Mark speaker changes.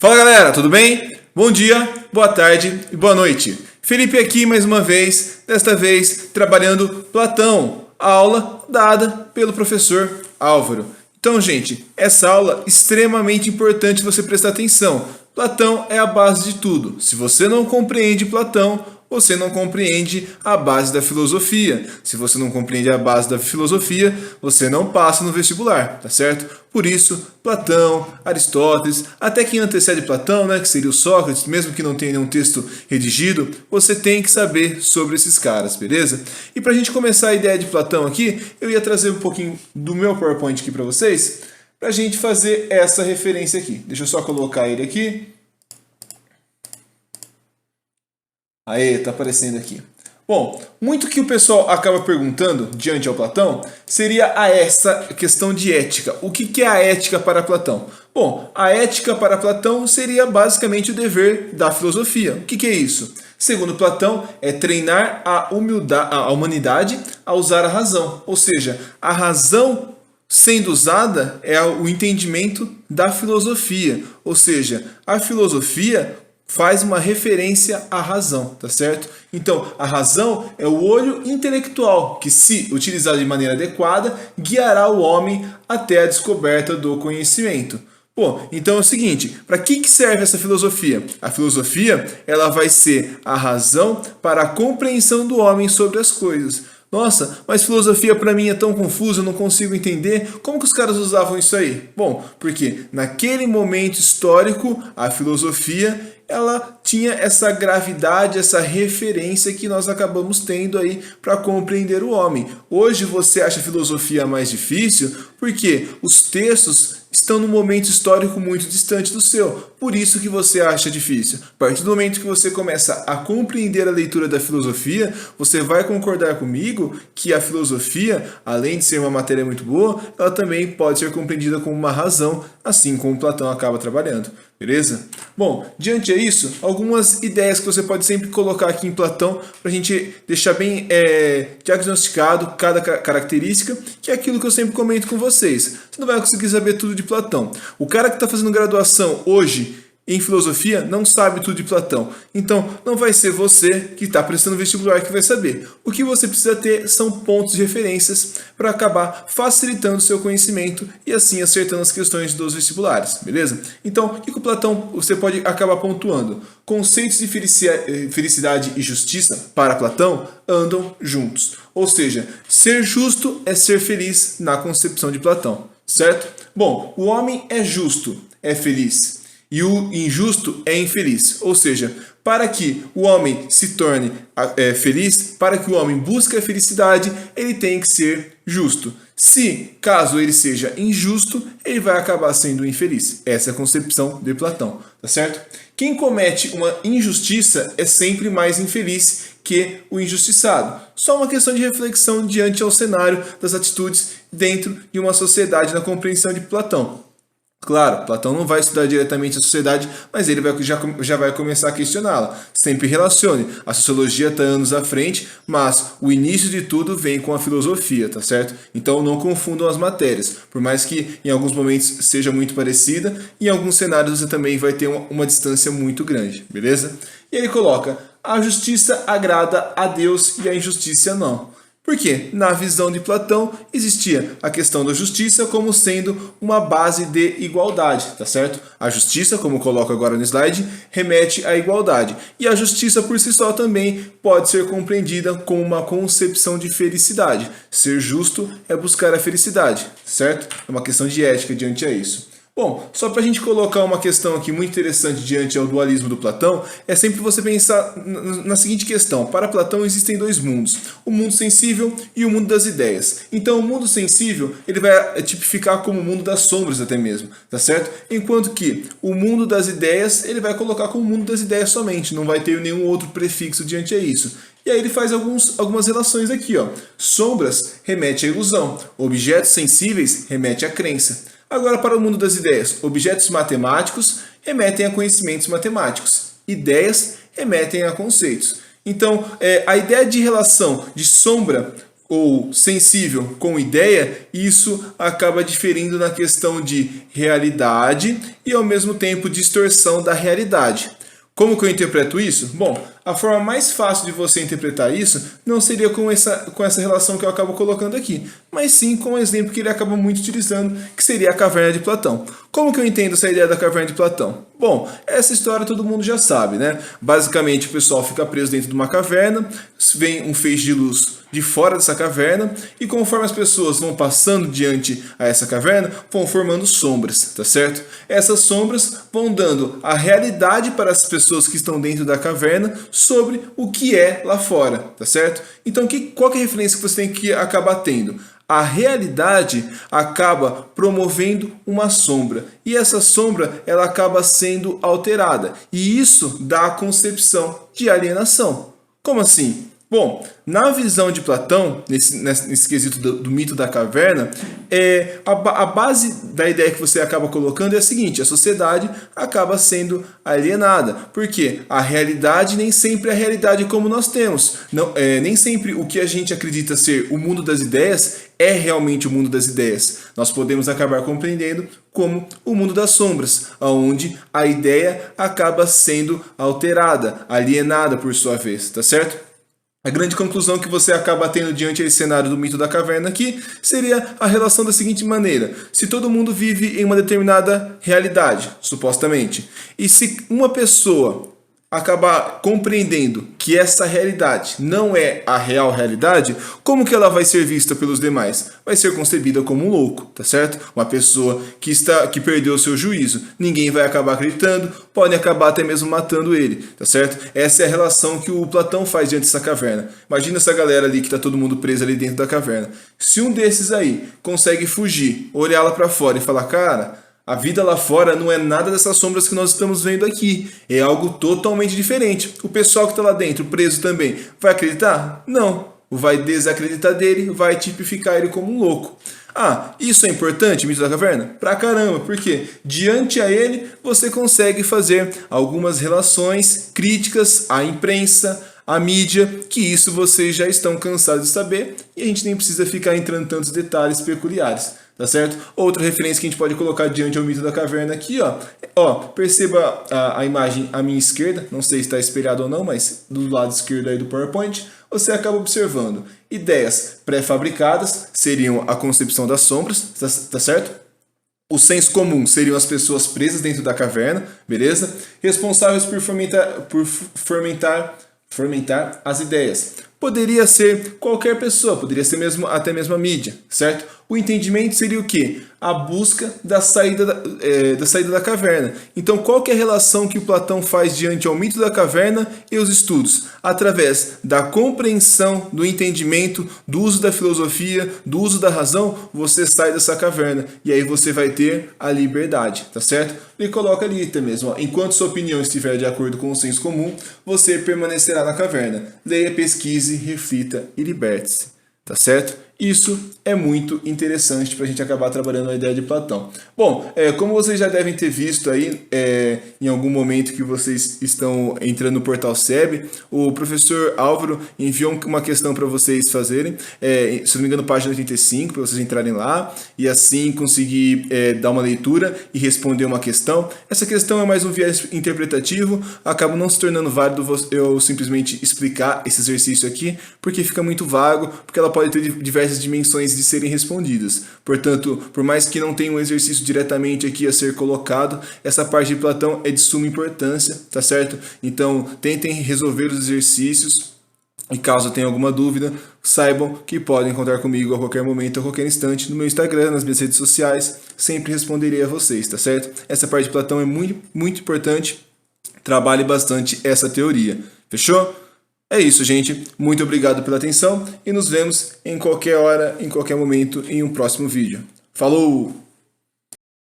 Speaker 1: Fala galera, tudo bem? Bom dia, boa tarde e boa noite. Felipe aqui mais uma vez, desta vez trabalhando Platão, aula dada pelo professor Álvaro. Então, gente, essa aula é extremamente importante você prestar atenção. Platão é a base de tudo. Se você não compreende Platão, você não compreende a base da filosofia. Se você não compreende a base da filosofia, você não passa no vestibular, tá certo? Por isso, Platão, Aristóteles, até quem antecede Platão, né, que seria o Sócrates, mesmo que não tenha nenhum texto redigido, você tem que saber sobre esses caras, beleza? E para a gente começar a ideia de Platão aqui, eu ia trazer um pouquinho do meu PowerPoint aqui para vocês, para a gente fazer essa referência aqui. Deixa eu só colocar ele aqui. Aê, tá aparecendo aqui. Bom, muito que o pessoal acaba perguntando diante ao Platão seria essa questão de ética. O que é a ética para Platão? Bom, a ética para Platão seria basicamente o dever da filosofia. O que é isso? Segundo Platão, é treinar a humanidade a usar a razão. Ou seja, a razão sendo usada é o entendimento da filosofia. Ou seja, a filosofia faz uma referência à razão, tá certo? Então, a razão é o olho intelectual que, se utilizado de maneira adequada, guiará o homem até a descoberta do conhecimento. Bom, então é o seguinte, para que serve essa filosofia? A filosofia, ela vai ser a razão para a compreensão do homem sobre as coisas. Nossa, mas filosofia para mim é tão confuso, eu não consigo entender. Como que os caras usavam isso aí? Bom, porque naquele momento histórico, a filosofia ela tinha essa gravidade, essa referência que nós acabamos tendo aí para compreender o homem. Hoje você acha a filosofia mais difícil porque os textos estão num momento histórico muito distante do seu. Por isso que você acha difícil. A partir do momento que você começa a compreender a leitura da filosofia, você vai concordar comigo que a filosofia, além de ser uma matéria muito boa, ela também pode ser compreendida como uma razão, assim como Platão acaba trabalhando. Beleza? Bom, diante disso, algumas ideias que você pode sempre colocar aqui em Platão para a gente deixar bem diagnosticado cada característica, que é aquilo que eu sempre comento com vocês. Você não vai conseguir saber tudo de Platão. O cara que está fazendo graduação hoje em filosofia não sabe tudo de Platão. Então, não vai ser você que está prestando vestibular que vai saber. O que você precisa ter são pontos de referências para acabar facilitando o seu conhecimento e assim acertando as questões dos vestibulares, beleza? Então, o que o Platão você pode acabar pontuando? Conceitos de felicidade e justiça para Platão andam juntos. Ou seja, ser justo é ser feliz na concepção de Platão, certo? Bom, o homem é justo, é feliz. E o injusto é infeliz. Ou seja, para que o homem se torne feliz, para que o homem busque a felicidade, ele tem que ser justo. Se, caso ele seja injusto, ele vai acabar sendo infeliz. Essa é a concepção de Platão, tá certo? Quem comete uma injustiça é sempre mais infeliz que o injustiçado. Só uma questão de reflexão diante ao cenário das atitudes dentro de uma sociedade na compreensão de Platão. Claro, Platão não vai estudar diretamente a sociedade, mas ele já vai começar a questioná-la. Sempre relacione. A sociologia está anos à frente, mas o início de tudo vem com a filosofia, tá certo? Então não confundam as matérias. Por mais que em alguns momentos seja muito parecida, em alguns cenários você também vai ter uma distância muito grande, beleza? E ele coloca, a justiça agrada a Deus e a injustiça não. Porque, na visão de Platão, existia a questão da justiça como sendo uma base de igualdade, tá certo? A justiça, como coloco agora no slide, remete à igualdade. E a justiça por si só também pode ser compreendida como uma concepção de felicidade. Ser justo é buscar a felicidade, certo? É uma questão de ética diante a isso. Bom, só para a gente colocar uma questão aqui muito interessante diante ao dualismo do Platão, é sempre você pensar na seguinte questão. Para Platão existem dois mundos, o mundo sensível e o mundo das ideias. Então o mundo sensível ele vai tipificar como o mundo das sombras até mesmo, tá certo? Enquanto que o mundo das ideias ele vai colocar como o mundo das ideias somente, não vai ter nenhum outro prefixo diante a isso. E aí ele faz algumas relações aqui, ó. Sombras remete à ilusão, objetos sensíveis remete à crença. Agora, para o mundo das ideias, objetos matemáticos remetem a conhecimentos matemáticos, ideias remetem a conceitos. Então, a ideia de relação de sombra ou sensível com ideia, isso acaba diferindo na questão de realidade e ao mesmo tempo distorção da realidade. Como que eu interpreto isso? Bom, a forma mais fácil de você interpretar isso não seria com essa relação que eu acabo colocando aqui, mas sim com o exemplo que ele acaba muito utilizando, que seria a caverna de Platão. Como que eu entendo essa ideia da caverna de Platão? Bom, essa história todo mundo já sabe, né? Basicamente o pessoal fica preso dentro de uma caverna, vem um feixe de luz de fora dessa caverna, e conforme as pessoas vão passando diante a essa caverna, vão formando sombras, tá certo? Essas sombras vão dando a realidade para as pessoas que estão dentro da caverna sobre o que é lá fora, tá certo? Então, qual que é a referência que você tem que acabar tendo? A realidade acaba promovendo uma sombra, e essa sombra ela acaba sendo alterada, e isso dá a concepção de alienação. Como assim? Bom, na visão de Platão, nesse quesito do mito da caverna, a base da ideia que você acaba colocando é a seguinte: a sociedade acaba sendo alienada, porque a realidade nem sempre é a realidade como nós temos. Não, nem sempre o que a gente acredita ser o mundo das ideias é realmente o mundo das ideias. Nós podemos acabar compreendendo como o mundo das sombras, onde a ideia acaba sendo alterada, alienada por sua vez, tá certo? A grande conclusão que você acaba tendo diante desse cenário do mito da caverna aqui seria a relação da seguinte maneira: se todo mundo vive em uma determinada realidade, supostamente, e se uma pessoa acabar compreendendo que essa realidade não é a real realidade, como que ela vai ser vista pelos demais? Vai ser concebida como um louco, tá certo? Uma pessoa que perdeu o seu juízo. Ninguém vai acabar acreditando, podem acabar até mesmo matando ele, tá certo? Essa é a relação que o Platão faz diante dessa caverna. Imagina essa galera ali que tá todo mundo preso ali dentro da caverna. Se um desses aí consegue fugir, olhar lá para fora e falar: cara, a vida lá fora não é nada dessas sombras que nós estamos vendo aqui. É algo totalmente diferente. O pessoal que está lá dentro, preso também, vai acreditar? Não. Vai desacreditar dele, vai tipificar ele como um louco. Ah, isso é importante, mito da caverna? Pra caramba, porque diante a ele você consegue fazer algumas relações críticas à imprensa, à mídia, que isso vocês já estão cansados de saber, e a gente nem precisa ficar entrando em tantos detalhes peculiares. Tá certo? Outra referência que a gente pode colocar diante ao mito da caverna aqui, ó, perceba a imagem à minha esquerda, não sei se está espelhado ou não, mas do lado esquerdo aí do PowerPoint, você acaba observando ideias pré-fabricadas, seriam a concepção das sombras, tá certo? O senso comum seriam as pessoas presas dentro da caverna, beleza? Responsáveis por fermentar as ideias. Poderia ser qualquer pessoa, poderia ser até mesmo a mídia, certo? O entendimento seria o quê? A busca da saída da caverna. Então, qual que é a relação que o Platão faz diante ao mito da caverna e os estudos? Através da compreensão, do entendimento, do uso da filosofia, do uso da razão, você sai dessa caverna. E aí você vai ter a liberdade, tá certo? Ele coloca ali até mesmo: enquanto sua opinião estiver de acordo com o senso comum, você permanecerá na caverna. Leia, pesquise, reflita e liberte-se, tá certo? Isso é muito interessante para a gente acabar trabalhando a ideia de Platão. Bom, como vocês já devem ter visto aí, em algum momento que vocês estão entrando no portal SEB, o professor Álvaro enviou uma questão para vocês fazerem, se não me engano, página 85, para vocês entrarem lá e assim conseguir dar uma leitura e responder uma questão. Essa questão é mais um viés interpretativo, acaba não se tornando válido eu simplesmente explicar esse exercício aqui, porque fica muito vago, porque ela pode ter diversas dimensões de serem respondidas. Portanto, por mais que não tenha um exercício diretamente aqui a ser colocado, essa parte de Platão é de suma importância, tá certo? Então, tentem resolver os exercícios e caso tenham alguma dúvida, saibam que podem contar comigo a qualquer momento, a qualquer instante, no meu Instagram, nas minhas redes sociais, sempre responderei a vocês, tá certo? Essa parte de Platão é muito, muito importante, trabalhe bastante essa teoria, fechou? É isso, gente. Muito obrigado pela atenção e nos vemos em qualquer hora, em qualquer momento, em um próximo vídeo. Falou!